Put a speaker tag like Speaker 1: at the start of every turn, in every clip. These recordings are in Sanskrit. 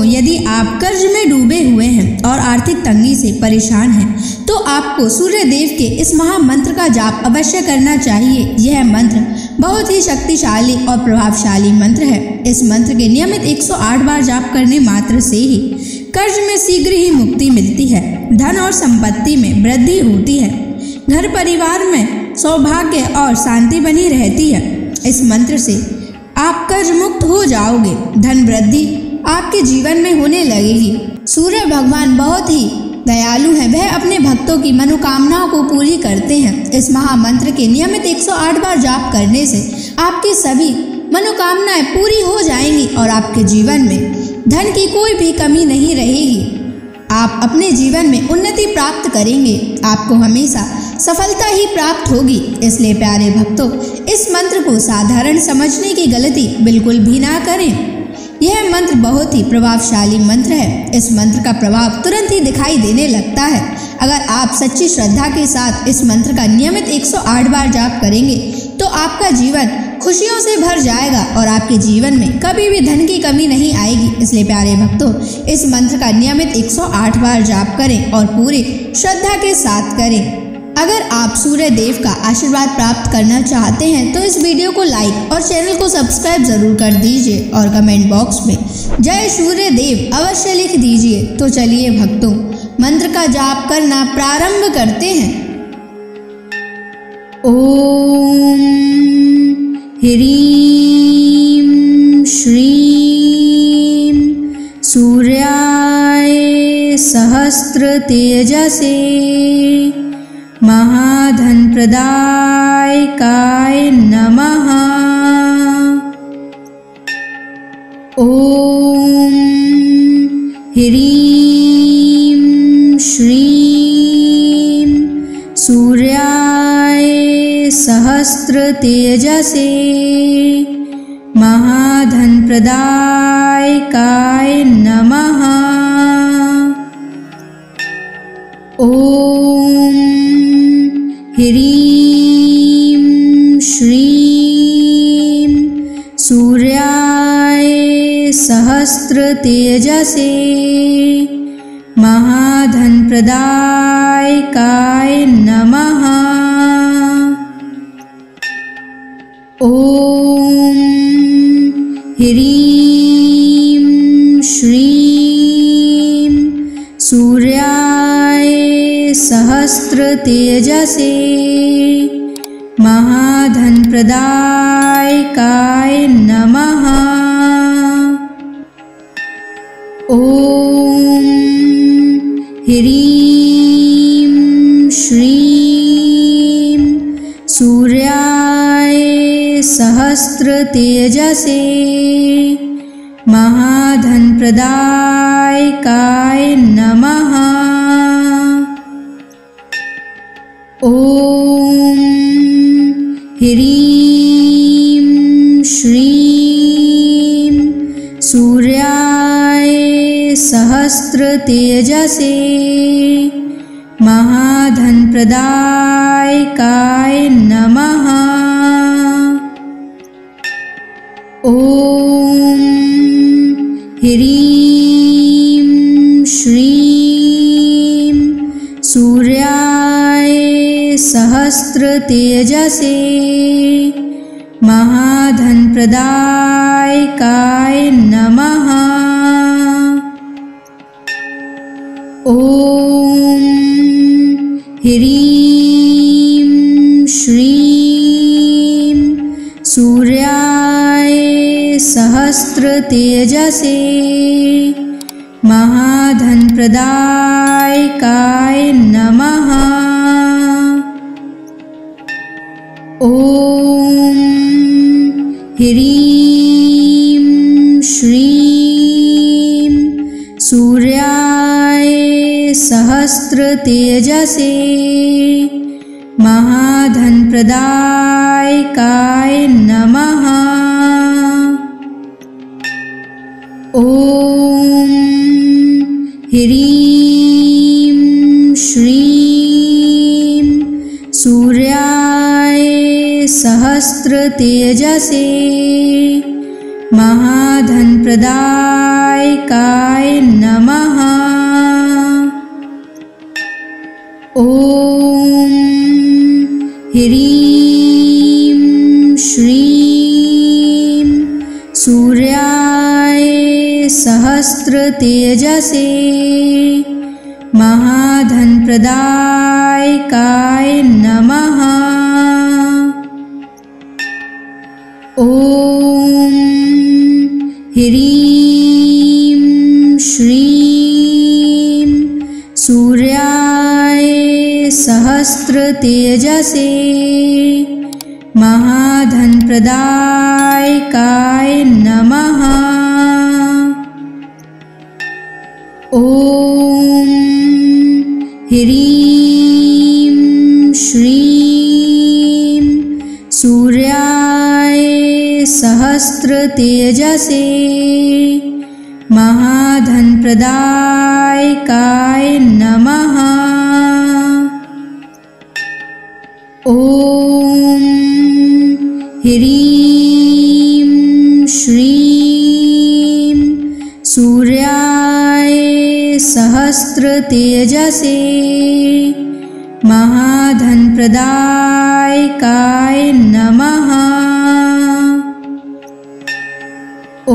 Speaker 1: यदि आप कर्ज में डूबे हुए हैं और आर्थिक तंगी से परेशान हैं, तो आपको सूर्य देव के इस महामंत्र का जाप अवश्य करना चाहिए। यह मंत्र बहुत ही शक्तिशाली और प्रभावशाली मंत्र है। इस मंत्र के नियमित 108 बार जाप करने मात्र से ही कर्ज में शीघ्र ही मुक्ति मिलती है, धन और संपत्ति में वृद्धि होती है, घर परिवार में सौभाग्य और शांति बनी रहती है। इस मंत्र से आप कर्ज मुक्त हो जाओगे, धन वृद्धि आपके जीवन में होने लगेगी। सूर्य भगवान बहुत ही दयालु हैं, वह अपने भक्तों की मनोकामनाओं को पूरी करते हैं। इस महामंत्र के नियमित 108 बार जाप करने से आपकी सभी मनोकामनाएं पूरी हो जाएंगी और आपके जीवन में धन की कोई भी कमी नहीं रहेगी। आप अपने जीवन में उन्नति प्राप्त करेंगे, आपको हमेशा सफलता ही प्राप्त होगी। इसलिए प्यारे भक्तों, इस मंत्र को साधारण समझने की गलती बिल्कुल भी ना करें। यह मंत्र बहुत ही प्रभावशाली मंत्र है। इस मंत्र का प्रभाव तुरंत ही दिखाई देने लगता है। अगर आप सच्ची श्रद्धा के साथ इस मंत्र का नियमित 108 बार जाप करेंगे तो आपका जीवन खुशियों से भर जाएगा और आपके जीवन में कभी भी धन की कमी नहीं आएगी। इसलिए प्यारे भक्तों, इस मंत्र का नियमित 108 बार जाप करें और पूरी श्रद्धा के साथ करें। अगर आप सूर्य देव का आशीर्वाद प्राप्त करना चाहते हैं तो इस वीडियो को लाइक और चैनल को सब्सक्राइब जरूर कर दीजिए और कमेंट बॉक्स में जय सूर्य देव अवश्य लिख दीजिए। तो चलिए भक्तों, मंत्र का जाप करना प्रारंभ करते हैं। ओम ह्रीं श्रीं सूर्याय सहस्र तेजसे महाधन प्रदायकाय नमः। ओम ह्रीं श्रीं सूर्याय सहस्र तेजसे महाधन प्रदायकाय नमः। ओम ह्रीं श्रीं सूर्याय सहस्र तेजसे महाधन प्रदायकाय नमः। ओम ह्रीं श्रीं सूर्याय सहस्र तेजसे महाधन प्रदायकाय नमः। ओम ह्रीं श्रीं सूर्याय सहस्र तेजसे महाधन प्रदायकाय नमः। ओम ह्रीं श्रीं सूर्याय सहस्र तेजसे महाधन प्रदायकाय नमः। ओम ह्रीं श्रीं सूर्याय सहस्र तेजसे महाधन प्रदायकाय नमः। ओम ह्रीं श्रीं सूर्याय सहस्र तेजसे महाधन प्रदायकाय नमः। ओम ह्रीं श्रीं सूर्याय सहस्र तेजसे महाधन प्रदायकाय नमः। ओम ह्रीं श्रीं सूर्याय सहस्र तेजसे महाधनप्रदायकाय नमः। ॐ ह्रीं श्रीं सूर्याय सहस्रतेजसे महाधनप्रदायकाय नमः। ॐ ह्रीं श्रीं सूर्याय सहस्रतेजसे महाधनप्रदायकाय नमः। ॐ ह्रीं श्रीं सूर्याय सहस्रतेजसे महाधनप्रदायकाय नमः। ॐ ह्रीं श्रीं सूर्याय सहस्रतेजसे महाधनप्रदायकाय नमः। ॐ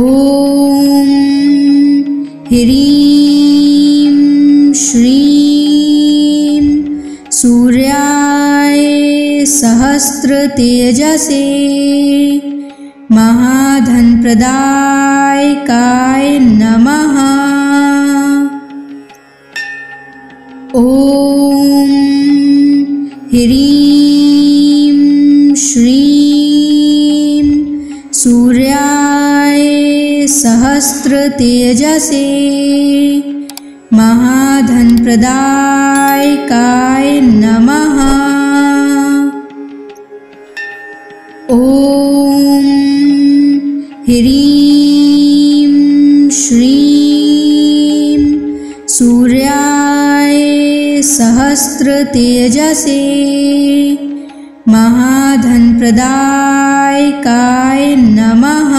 Speaker 1: ह्रीं श्रीं सूर्याय सहस्रतेजसे महाधनप्रदायकाय नमः। ॐ ह्रीं श्रीं सूर्याय सहस्रतेजसे महाधनप्रदायकाय नमः। ॐ ह्रीं श्रीं सूर्याय सहस्रतेजसे महाधनप्रदायकाय नमः।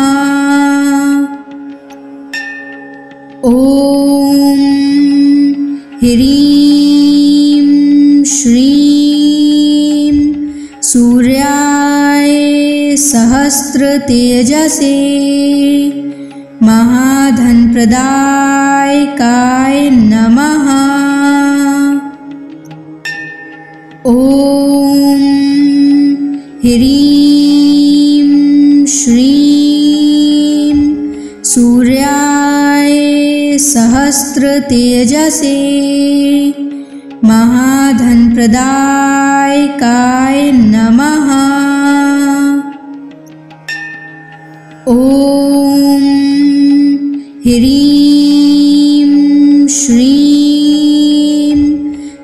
Speaker 1: ॐ ह्रीं श्रीं सूर्याय सहस्रतेजसे महाधनप्रदायकाय नमः। ॐ ह्रीं श्रीं सूर्याय सहस्रतेजसे महाधनप्रदायकाय नमः। ॐ ह्रीं श्रीं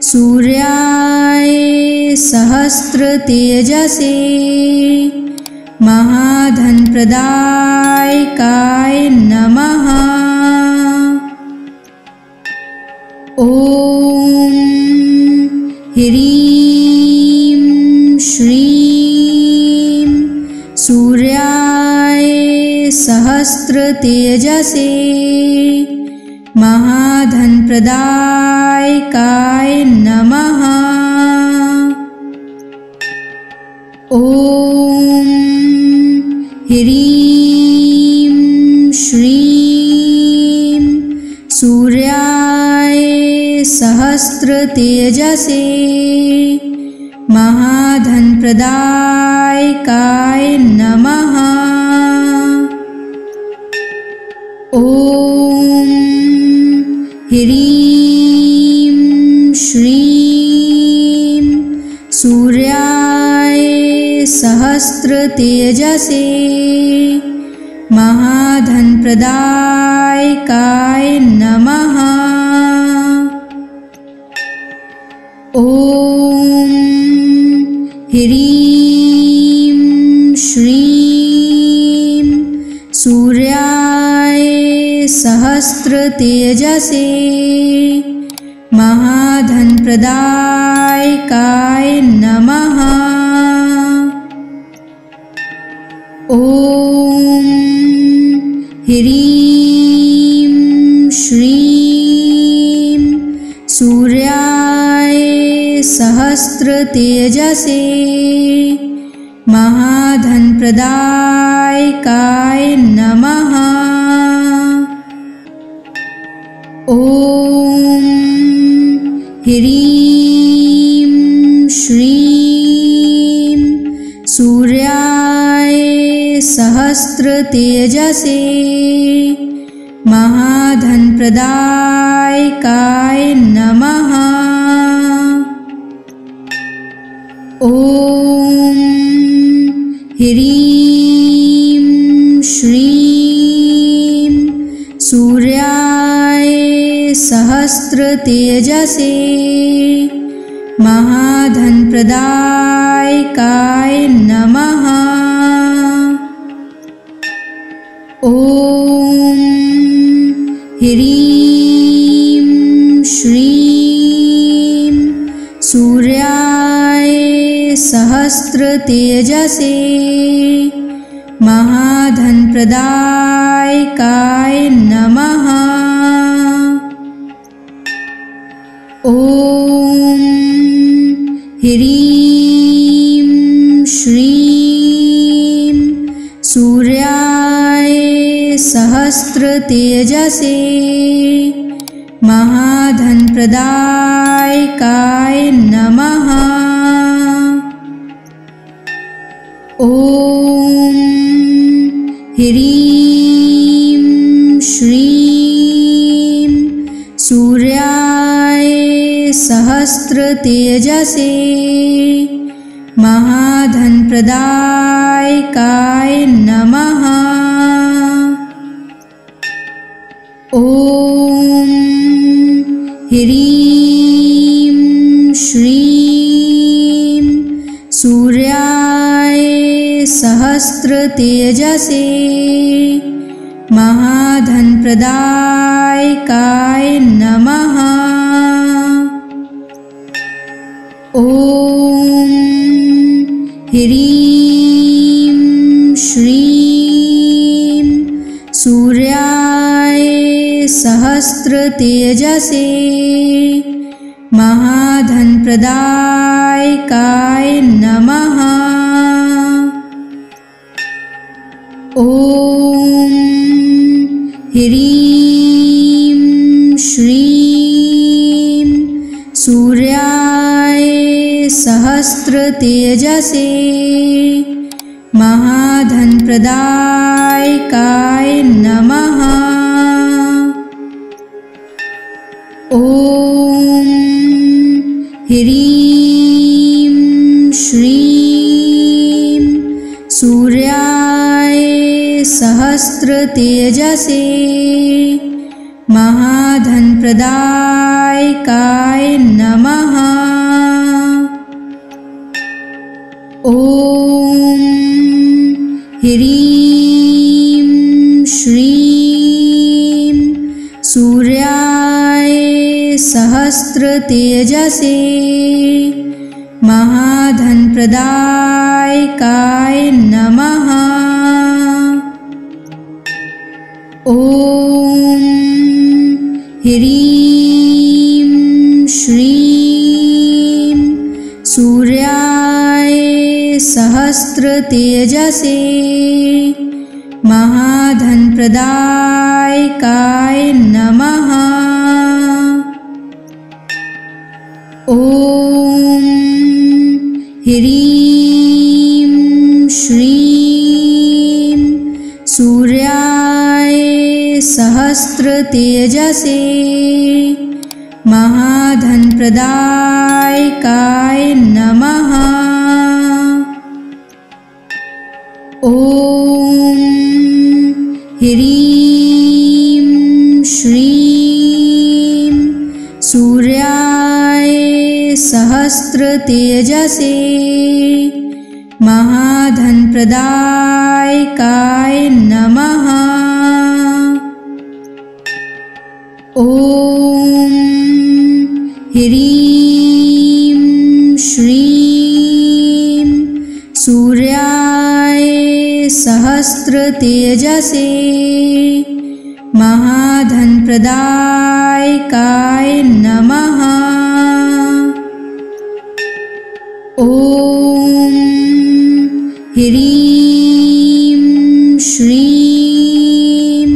Speaker 1: सूर्याय सहस्रतेजसे महाधनप्रदायकाय नमः। ॐ ह्रीं श्रीं सूर्याय सहस्रतेजसे महाधनप्रदायकाय नमः। ॐ ह्रीं श्रीं सूर्याय सहस्रतेजसे महाधनप्रदायकाय नमः। ॐ ह्रीं श्रीं सूर्याय सहस्रतेजसे महाधनप्रदायकाय नमः। ॐ ह्रीं श्रीं सूर्याय सहस्रतेजसे महाधनप्रदायकाय नमः। ॐ ह्रीं श्रीं सूर्याय सहस्रतेजसे महाधनप्रदायकाय नमः। ॐ ह्रीं श्रीं सूर्याय सहस्रतेजसे महाधनप्रदायकाय नमः। ॐ ह्रीं श्रीं सूर्याय सहस्रतेजसे महाधनप्रदायकाय नमः। ॐ ह्रीं श्रीं सूर्याय सहस्रतेजसे महाधनप्रदायकाय नमः। ॐ ह्रीं श्रीं सूर्याय सहस्रतेजसे महाधनप्रदायकाय नमः। ॐ ह्रीं श्रीं सूर्याय सहस्रतेजसे महाधनप्रदायकाय नमः। ॐ ह्रीं श्रीं सूर्याय सहस्रतेजसे महाधनप्रदायकाय नमः। ॐ ह्रीं श्रीं सूर्याय सहस्रतेजसे महाधनप्रदायकाय नमः। ॐ ह्रीं श्रीं सूर्याय सहस्रतेजसे महाधनप्रदायकाय नमः। ॐ ह्रीं श्रीं सूर्याय सहस्रतेजसे महाधनप्रदायकाय नमः। ॐ ह्रीं श्रीं सूर्याय सहस्रतेजसे महाधनप्रदायकाय नमः। ॐ ह्रीं श्रीं सूर्याय सहस्रतेजसे महाधनप्रदायकाय नमः। ॐ ह्रीं श्रीं सूर्याय सहस्रतेजसे महाधनप्रदायकाय नमः। ॐ ह्रीं श्रीं सूर्याय सहस्रतेजसे महाधनप्रदायकाय नमः। ॐ ह्रीं श्रीं सूर्याय सहस्रतेजसे महाधनप्रदायकाय नमः। ॐ ह्रीं श्रीं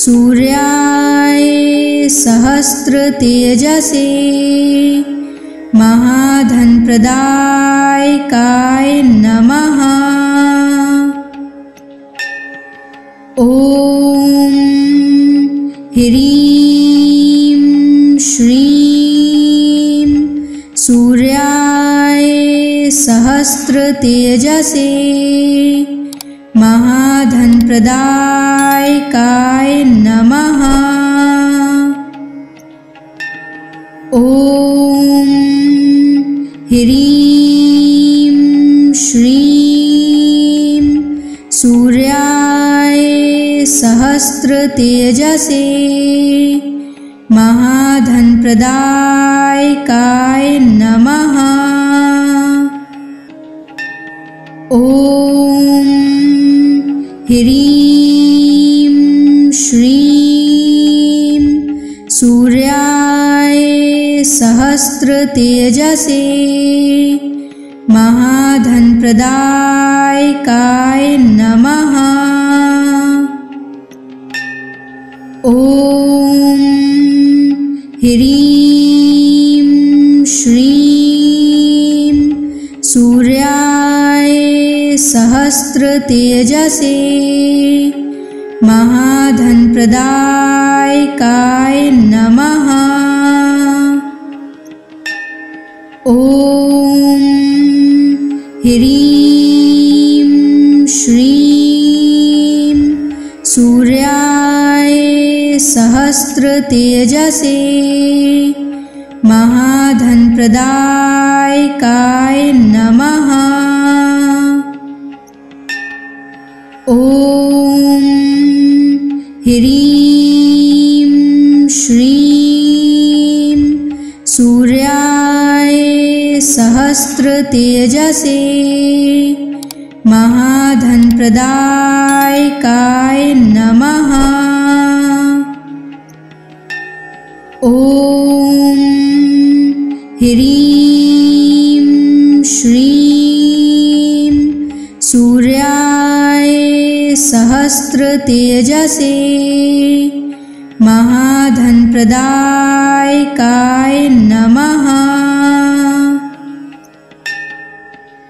Speaker 1: सूर्याय सहस्रतेजसे महाधनप्रदायकाय नमः। ॐ ह्रीं श्रीं सूर्याय सहस्रतेजसे महाधनप्रदायकाय नमः। ॐ ह्रीं श्रीं सूर्याय सहस्रतेजसे महाधनप्रदायकाय नमः। ॐ ह्रीं श्रीं सूर्याय सहस्रतेजसे महाधनप्रदायकाय नमः। ॐ ह्रीं श्रीं सूर्याय सहस्रतेजसे महाधनप्रदायकाय नमः। ॐ ह्रीं श्रीं सूर्याय सहस्रतेजसे महाधनप्रदायकाय नमः। ॐ ह्रीं श्रीं सूर्याय सहस्रतेजसे महाधनप्रदायकाय नमः। ॐ ह्रीं श्रीं सूर्याय सहस्रतेजसे महाधनप्रदायकाय नमः।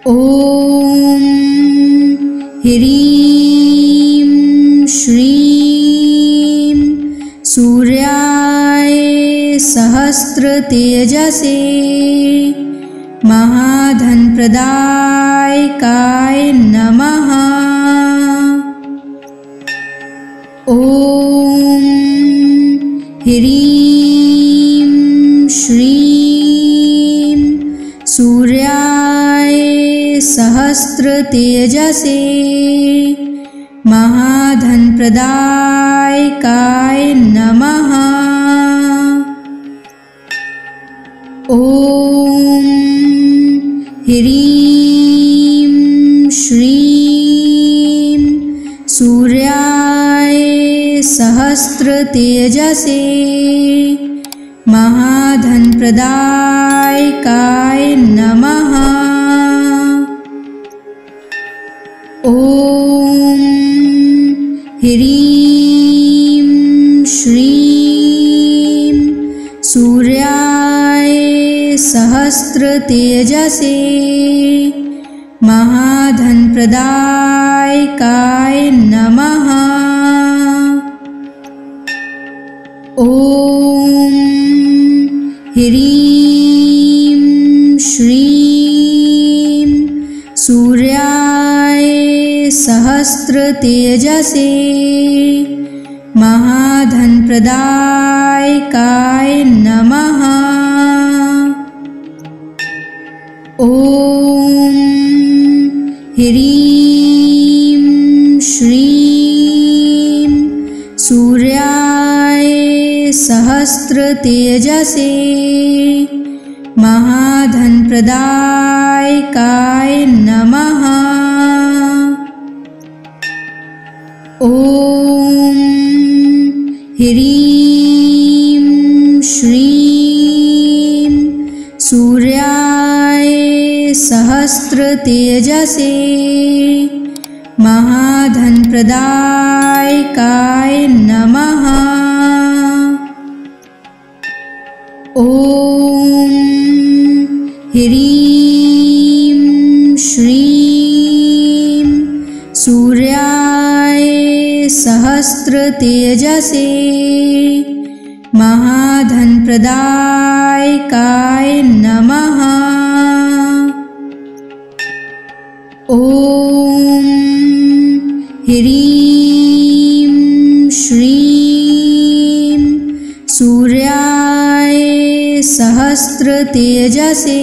Speaker 1: ॐ ह्रीं श्रीं सूर्याय सहस्रतेजसे महाधनप्रदायकाय नमः। ॐ ह्रीं श्रीं सूर्याय सहस्रतेजसे महाधनप्रदायकाय नमः। ॐ ह्रीं श्रीं सूर्याय सहस्रतेजसे महाधनप्रदायकाय नमः। ॐ ह्रीं श्रीं सूर्याय सहस्रतेजसे महाधनप्रदायकाय नमः। ॐ ह्रीं श्रीं सूर्याय सहस्रतेजसे महाधनप्रदायकाय नमः। ॐ ह्रीं श्रीं सूर्याय सहस्रतेजसे महाधनप्रदायकाय नमः। ह्रीं श्रीं सूर्याय सहस्रतेजसे महाधनप्रदायकाय नमः। ॐ ह्रीं श्रीं सूर्याय सहस्रतेजसे महाधनप्रदायकाय नमः। ॐ ह्रीं श्रीं सूर्याय सहस्रतेजसे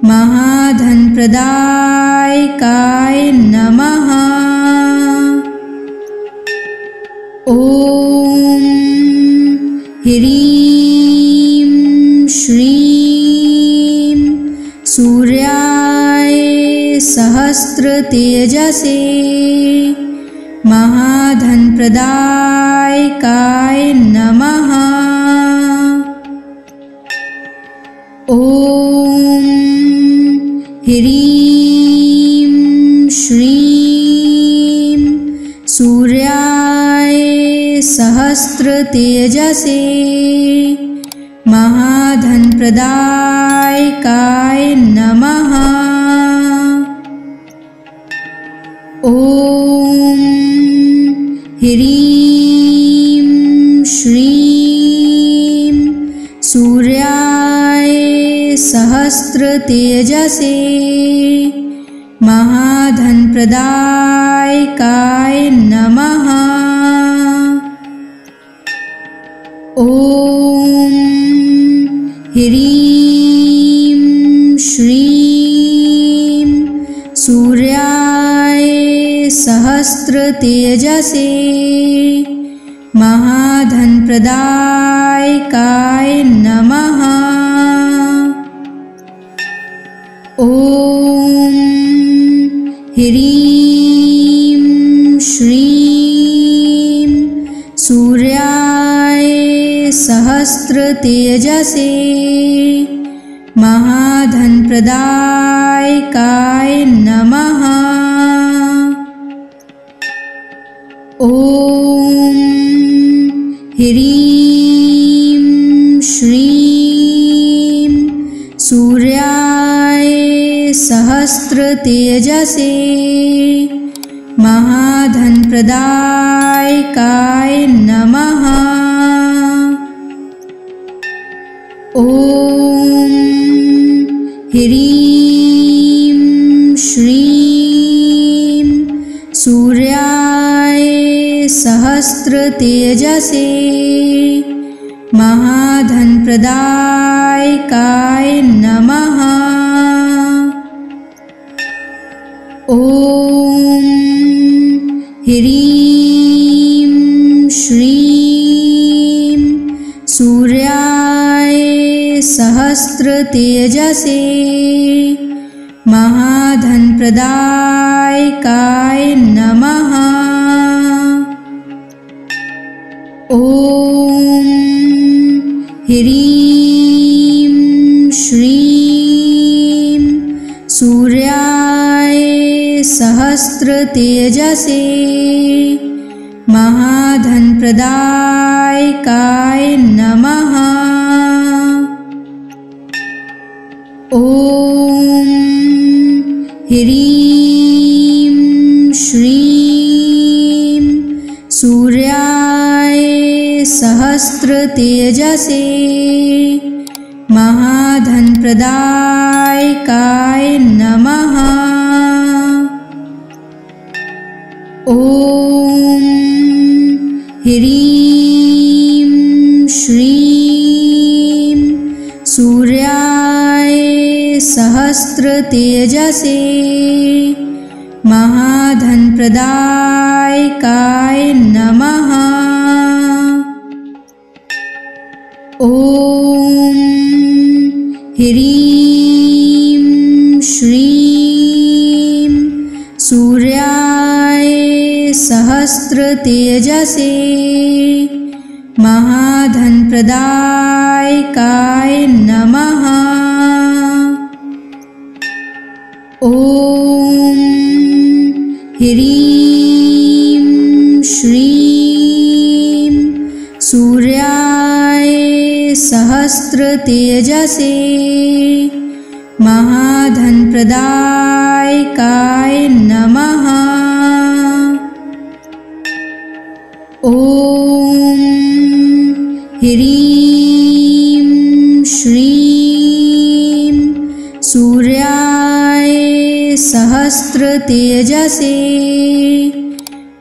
Speaker 1: महाधनप्रदायकाय नमः। ॐ ह्रीं श्रीं सूर्याय सहस्रतेजसे महाधनप्रदायकाय नमः। ॐ ह्रीं श्रीं सूर्याय सहस्रतेजसे महाधनप्रदायकाय नमः। ॐ ह्रीं श्रीं सूर्याय सहस्रतेजसे महाधनप्रदायकाय नमः। ॐ ह्रीं श्रीं सूर्याय सहस्रतेजसे महाधनप्रदायकाय नमः। ॐ ह्रीं श्रीं सूर्याय सहस्रतेजसे महाधनप्रदायकाय नमः। ॐ ह्रीं श्रीं सूर्याय सहस्रतेजसे महाधनप्रदायकाय नमः। ॐ ह्रीं श्रीं सूर्याय सहस्रतेजसे महाधनप्रदायकाय नमः। ॐ ह्रीं श्रीं सूर्याय सहस्रतेजसे महाधनप्रदायकाय नमः। ॐ ह्रीं श्रीं सूर्याय सहस्रतेजसे महाधनप्रदायकाय नमः। ॐ ह्रीं श्रीं सूर्याय सहस्रतेजसे महाधनप्रदायकाय नमः। ॐ ह्रीं श्रीं सूर्याय सहस्रतेजसे महाधनप्रदायकाय नमः। ॐ ह्रीं श्रीं सूर्याय सहस्त्रतेजसे महाधनप्रदायकाय नमः। ॐ ह्रीं श्रीं सूर्याय सहस्त्रतेजसे महाधनप्रदायकाय नमः। ॐ ह्रीं श्रीं सूर्याय सहस्त्रतेजसे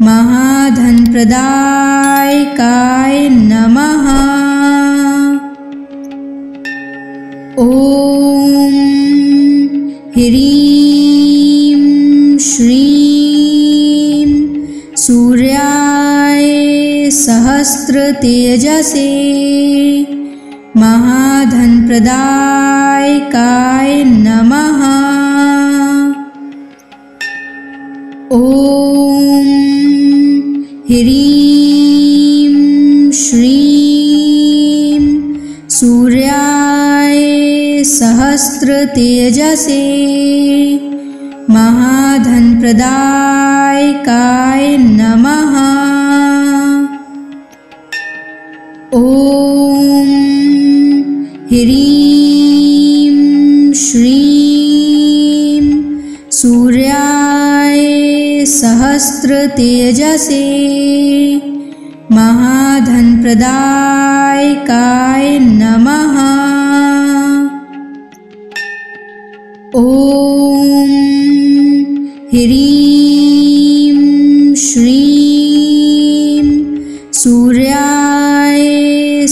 Speaker 1: महाधनप्रदायकाय नमः। ॐ ह्रीं श्रीं सूर्याय सहस्त्रतेजसे महाधनप्रदायकाय नमः। ॐ ह्रीं श्रीं सूर्याय सहस्त्रतेजसे महाधनप्रदायकाय नमः। ॐ ह्रीं श्रीं सूर्याय सहस्त्रतेजसे महाधनप्रदायकाय नमः। ॐ ह्रीं श्रीं सूर्याय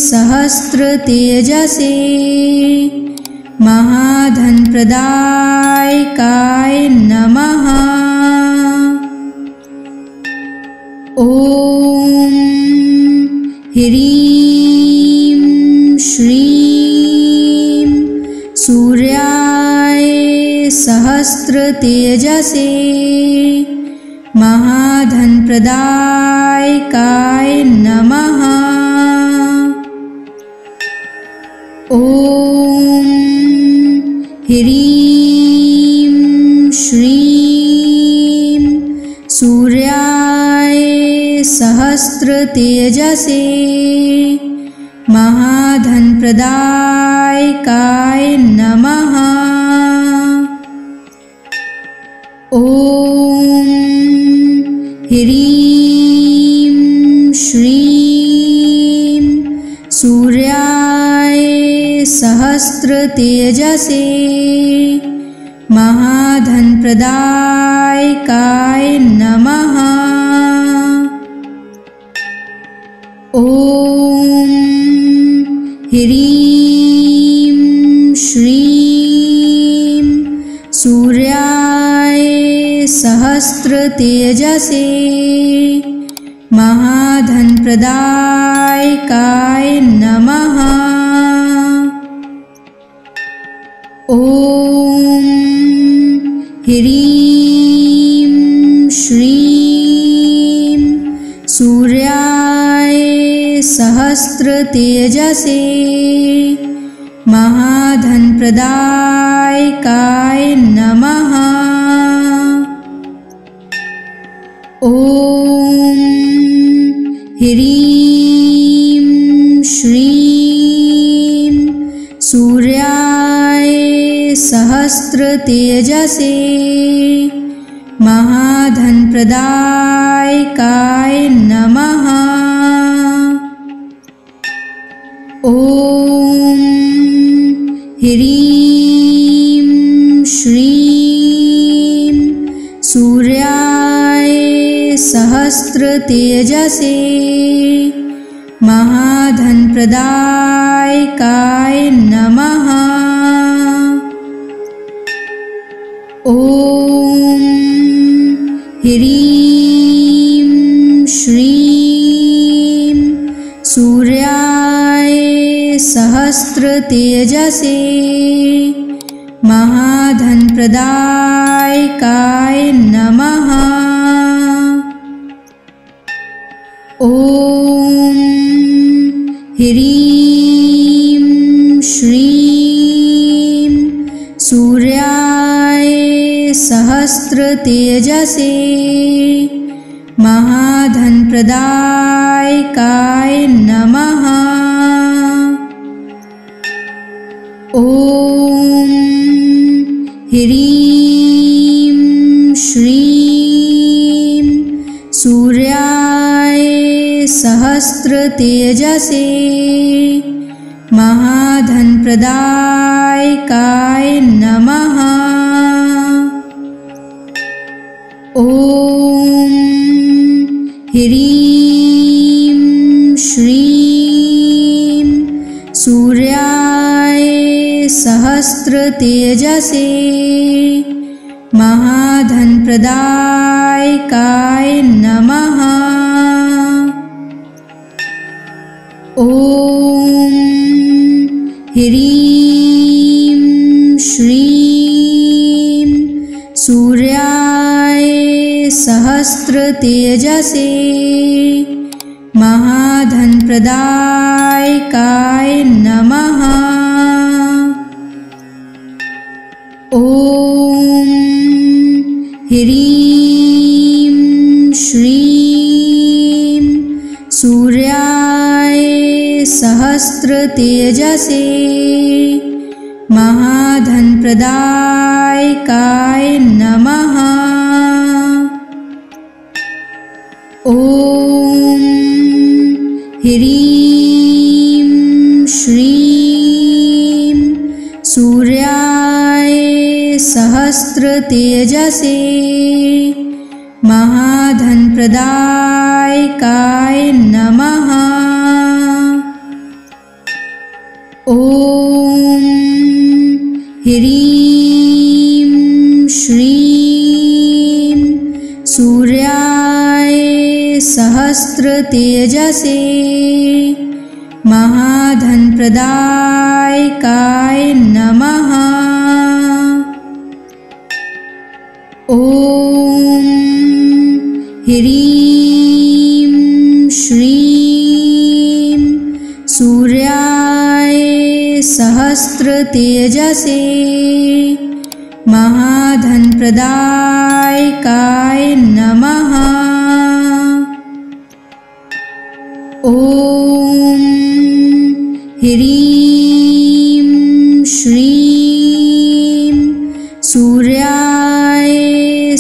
Speaker 1: सहस्त्रतेजसे महाधनप्रदायकाय नमः। ॐ ह्रीं श्रीं सूर्याय सहस्त्रतेजसे महाधनप्रदायकाय नमः। ॐ ह्रीं श्रीं सूर्याय सहस्त्रतेजसे महाधनप्रदायकाय नमः। ॐ ह्रीं श्रीं सूर्याय सहस्त्रतेजसे महाधनप्रदायकाय नमः। ॐ ह्रीं श्रीं सूर्याय सहस्त्रतेजसे महाधनप्रदायकाय नमः। ॐ ह्रीं श्रीं सूर्याय सहस्त्रतेजसे महाधनप्रदायकाय नमः। ॐ ह्रीं श्रीं सूर्याय सहस्त्रतेजसे महाधनप्रदायकाय नमः। ॐ ह्रीं श्रीं सूर्याय सहस्त्रतेजसे महाधनप्रदायकाय नमः। ॐ ह्रीं श्रीं सूर्याय सहस्त्रतेजसे महाधनप्रदायकाय नमः। सहस्रतेजसे महाधनप्रदायकाय नमः। ॐ ह्रीं श्रीं सूर्याय सहस्रतेजसे महाधनप्रदायकाय नमः। ॐ ह्रीं श्रीं सूर्याय सहस्रतेजसे महाधनप्रदायकाय नमः। ॐ ह्रीं श्रीं सूर्याय सहस्रतेजसे महाधनप्रदायकाय नमः। ॐ ह्रीं श्रीं सूर्याय सहस्रतेजसे महाधनप्रदायकाय नमः। ॐ ह्रीं श्रीं सूर्याय सहस्रतेजसे महाधनप्रदायकाय नमः। ॐ ह्रीं श्रीं सूर्याय सहस्रतेजसे महाधनप्रदायकाय नमः। ॐ ह्रीं श्रीं सूर्याय सहस्रतेजसे महाधनप्रदायकाय नमः। ॐ ह्रीं श्रीं सूर्याय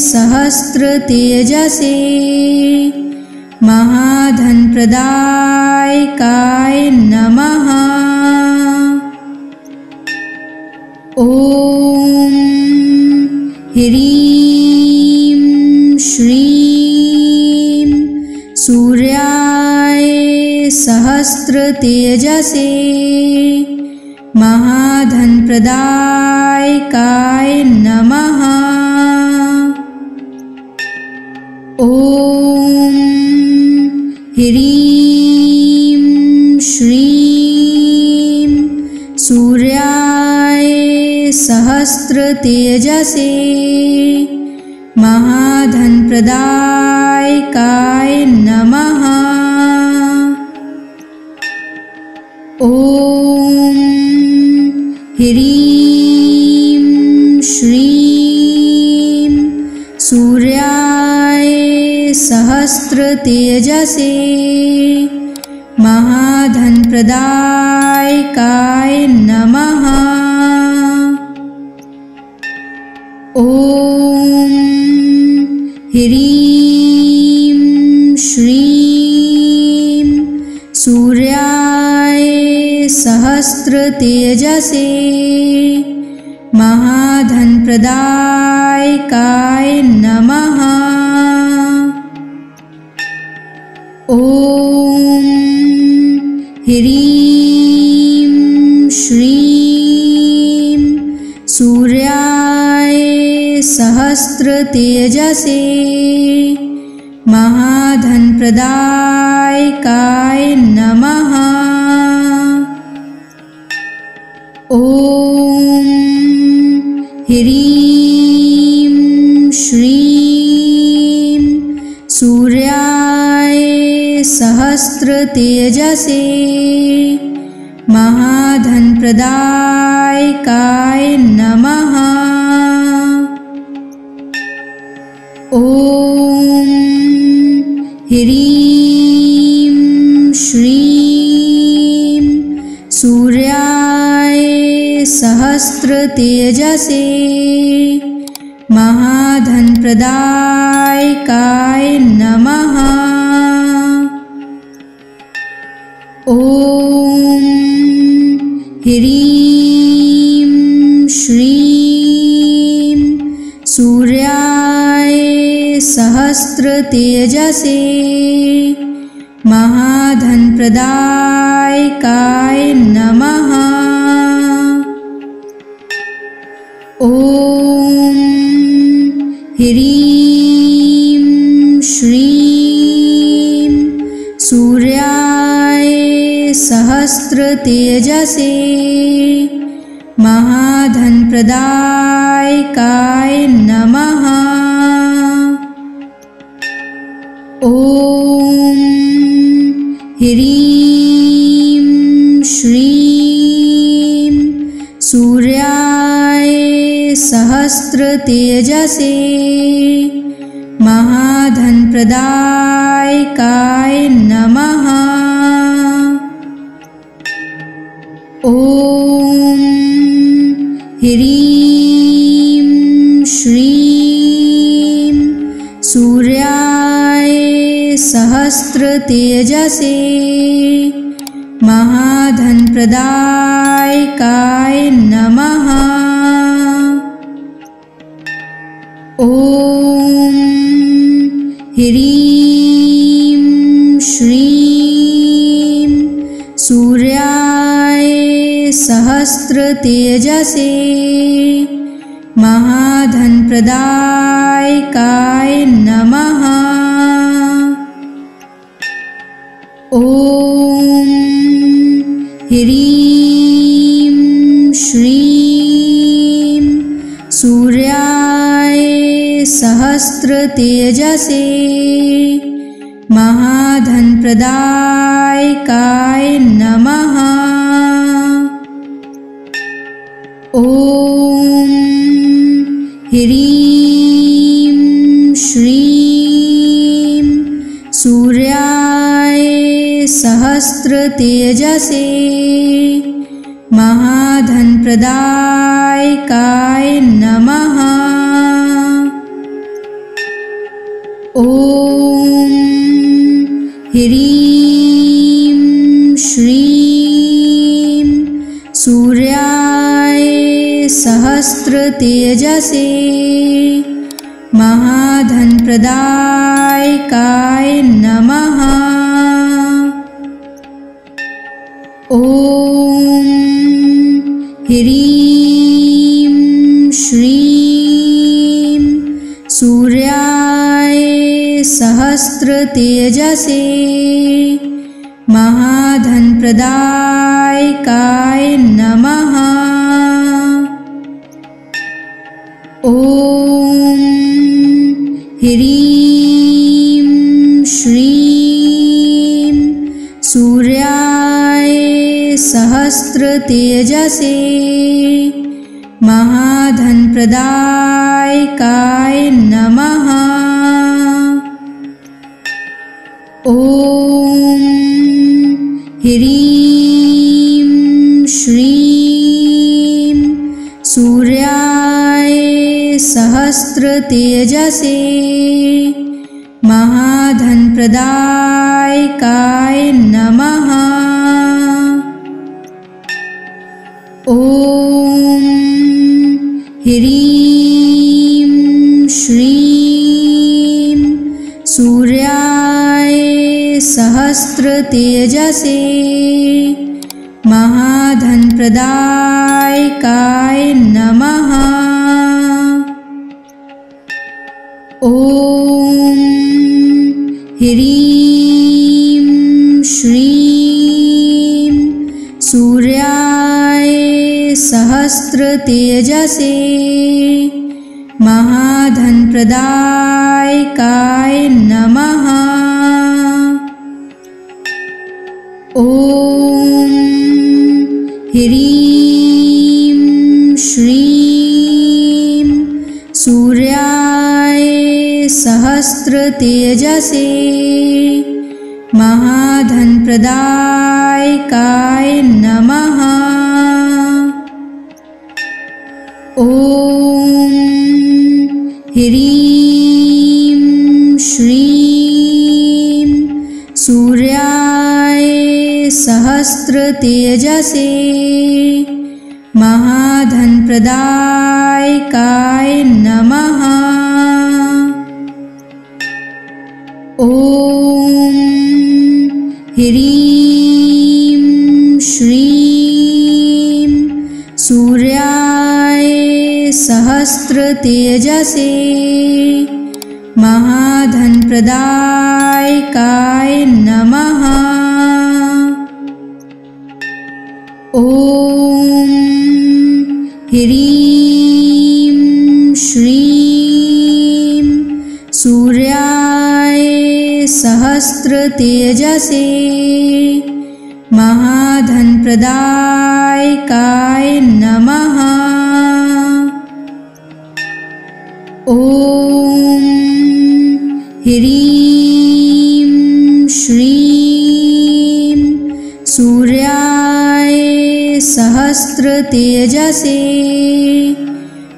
Speaker 1: सहस्रतेजसे महाधनप्रदायकाय नमः। ॐ ह्रीं श्रीं सूर्याय सहस्रतेजसे महाधनप्रदायकाय नमः। ॐ ह्रीं श्रीं सूर्याय सहस्रतेजसे महाधनप्रदायकाय नमः। ॐ ह्रीं श्रीं सूर्याय सहस्रतेजसे महाधनप्रदायकाय नमः। ॐ ह्रीं श्रीं सूर्याय सहस्रतेजसे महाधनप्रदायकाय नमः। ॐ ह्रीं श्रीं सूर्याय सहस्रतेजसे महाधनप्रदायकाय नमः। ॐ ह्रीं श्रीं सूर्याय सहस्रतेजसे महाधनप्रदायकाय नमः। ॐ ह्रीं श्रीं सूर्याय सहस्रतेजसे महाधनप्रदायकाय नमः। ॐ ह्रीं श्रीं सूर्याय सहस्रतेजसे महाधनप्रदायकाय नमः। ॐ ह्रीं श्रीं सूर्याय सहस्रतेजसे महाधनप्रदायकाय नमः। ॐ ह्रीं श्रीं सूर्याय सहस्रतेजसे महाधनप्रदायकाय नमः। ॐ ह्रीं श्रीं सूर्याय सहस्रतेजसे महाधनप्रदायकाय नमः। ॐ ह्रीं श्रीं सूर्याय सहस्रतेजसे महाधनप्रदायकाय नमः। ॐ ह्रीं श्रीं सूर्याय सहस्रतेजसे महाधनप्रदायकाय नमः। ॐ ह्रीं श्रीं सूर्याय सहस्रतेजसे महाधनप्रदायकाय नमः। ॐ ह्रीं श्रीं सूर्याय सहस्रतेजसे महाधनप्रदायकाय नमः। ॐ ह्रीं श्रीं सूर्याय सहस्रतेजसे महाधनप्रदायकाय नमः। ॐ ह्रीं श्रीं सूर्याय सहस्रतेजसे महाधनप्रदायकाय नमः। ॐ ह्रीं श्रीं सूर्याय सहस्रतेजसे महाधनप्रदायकाय नमः। ॐ ह्रीं श्रीं सूर्याय सहस्रतेजसे महाधनप्रदायकाय नमः। ॐ ह्रीं श्रीं सूर्याय सहस्रतेजसे महाधनप्रदायकाय नमः। ॐ ह्रीं श्रीं सूर्याय सहस्रतेजसे महाधनप्रदायकाय नमः। ॐ ह्रीं श्रीं सूर्याय सहस्रतेजसे महाधनप्रदायकाय नमः। ॐ ह्रीं श्रीं सूर्याय सहस्रतेजसे महाधनप्रदायकाय नमः। ॐ ह्रीं श्रीं सूर्याय सहस्रतेजसे महाधनप्रदायकाय नमः। ॐ ह्रीं श्रीं सूर्याय सहस्रतेजसे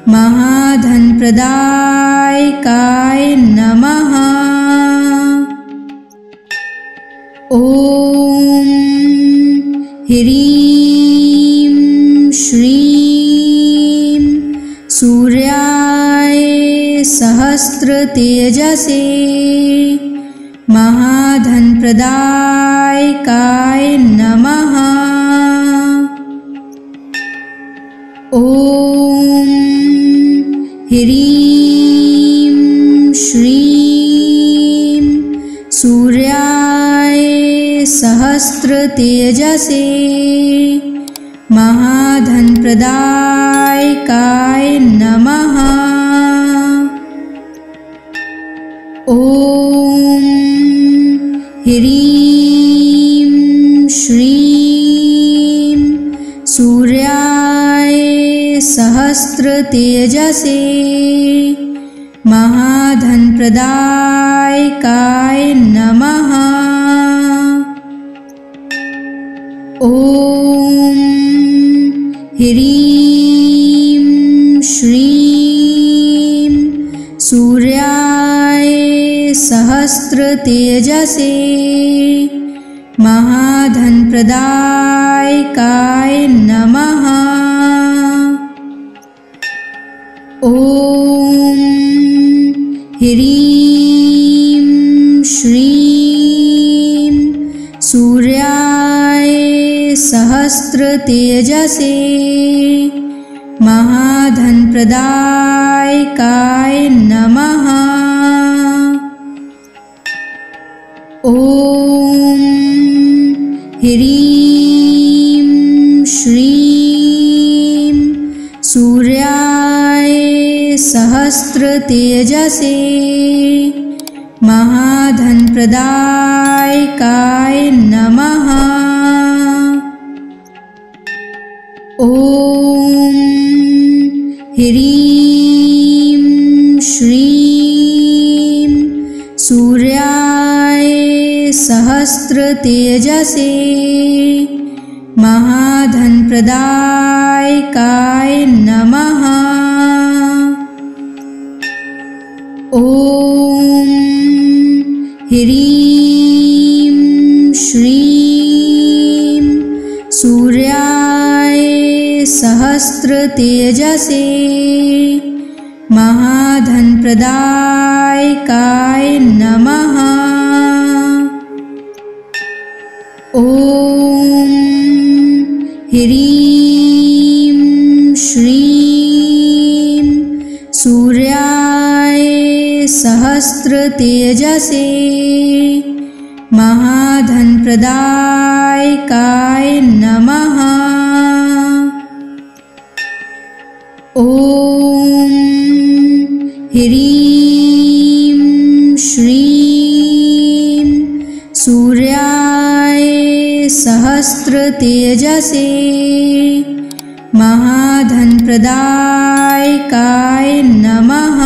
Speaker 1: महाधनप्रदायकाय नमः। ॐ ह्रीं श्रीं सूर्याय सहस्रतेजसे महाधनप्रदायकाय नमः। ॐ ह्रीं श्रीं सूर्याय सहस्रतेजसे महाधनप्रदायकाय नमः। ॐ ह्रीं श्रीं सूर्याय सहस्रतेजसे महाधनप्रदायकाय नमः। ॐ ह्रीं श्रीं सूर्याय सहस्रतेजसे महाधनप्रदायकाय नमः। ॐ ह्रीं श्रीं सूर्याय सहस्रतेजसे महाधनप्रदायकाय नमः। ॐ ह्रीं श्रीं सूर्याय सहस्रतेजसे महाधनप्रदायकाय नमः। ॐ ह्रीं श्रीं सूर्याय सहस्रतेजसे महाधनप्रदायकाय नमः। ॐ ह्रीं श्रीं सूर्याय सहस्रतेजसे महाधनप्रदायकाय नमः। ॐ ह्रीं श्रीं सूर्याय सहस्रतेजसे महाधनप्रदायकाय नमः। ॐ ह्रीं श्रीं सूर्याय सहस्रतेजसे महाधनप्रदायकाय नमः।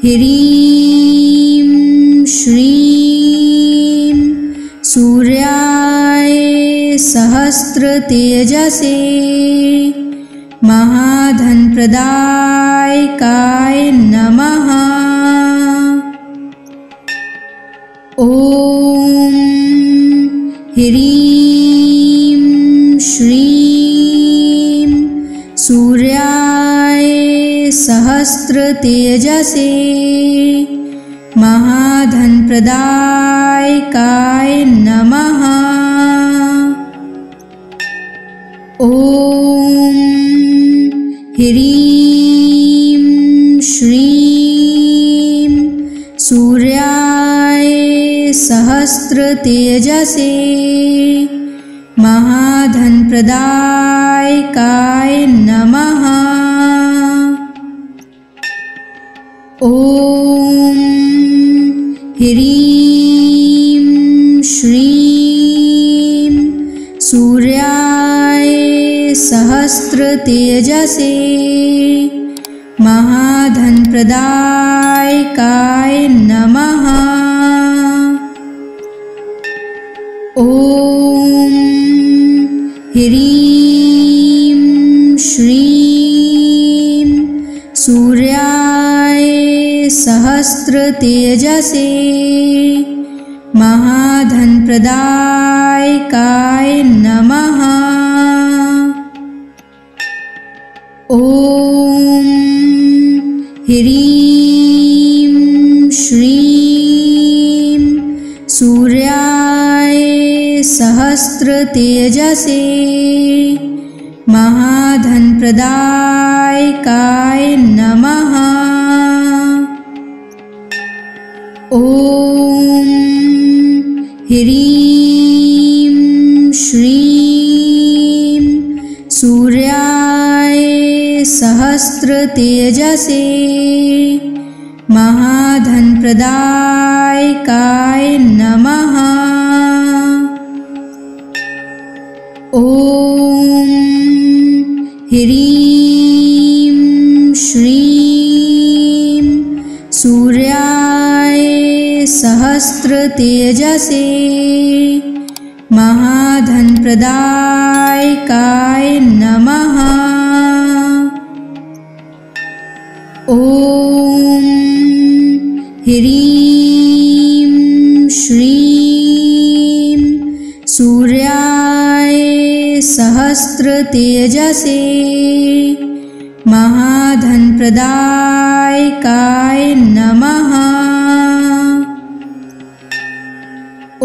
Speaker 1: ह्रीं श्रीं सूर्याय सहस्रतेजसे महाधनप्रदायकाय नमः। ॐ ह्रीं श्रीं सूर्याय सहस्रतेजसे महाधनप्रदायकाय नमः। ॐ ह्रीं श्रीं सूर्याय सहस्रतेजसे महाधनप्रदायकाय नमः। ॐ ह्रीं श्रीं सूर्याय सहस्रतेजसे महाधनप्रदायकाय नमः। ॐ ह्रीं श्रीं सूर्याय सहस्रतेजसे महाधनप्रदायकाय नमः। ॐ ह्रीं श्रीं सूर्याय सहस्रतेजसे महाधनप्रदायकाय नमः। ॐ ह्रीं श्रीं सूर्याय सहस्रतेजसे महाधनप्रदायकाय नमः। ॐ ह्रीं श्रीं सूर्याय सहस्रतेजसे महाधनप्रदायकाय नमः। ॐ ह्रीं श्रीं सूर्याय सहस्रतेजसे महाधनप्रदायकाय नमः। ॐ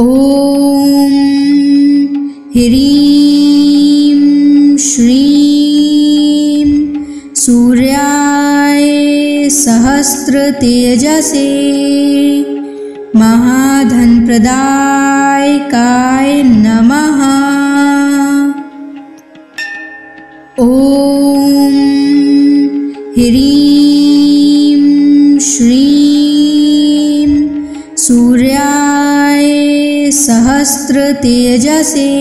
Speaker 1: ह्रीं श्रीं सूर्याय सहस्रतेजसे महाधनप्रदायकाय नमः। ॐ ह्रीं श्रीं सूर्याय सहस्रतेजसे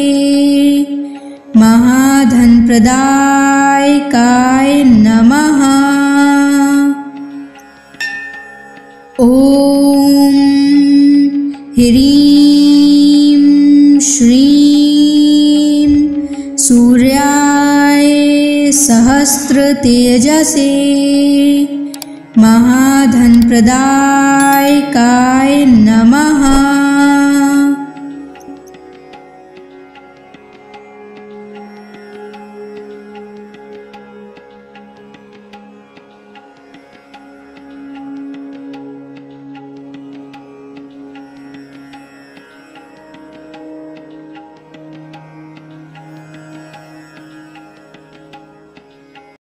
Speaker 1: महाधनप्रदायकाय नमः। ॐ ह्रीं श्रीं सूर्याय सहस्रतेजसे महाधनप्रदायकाय नमः।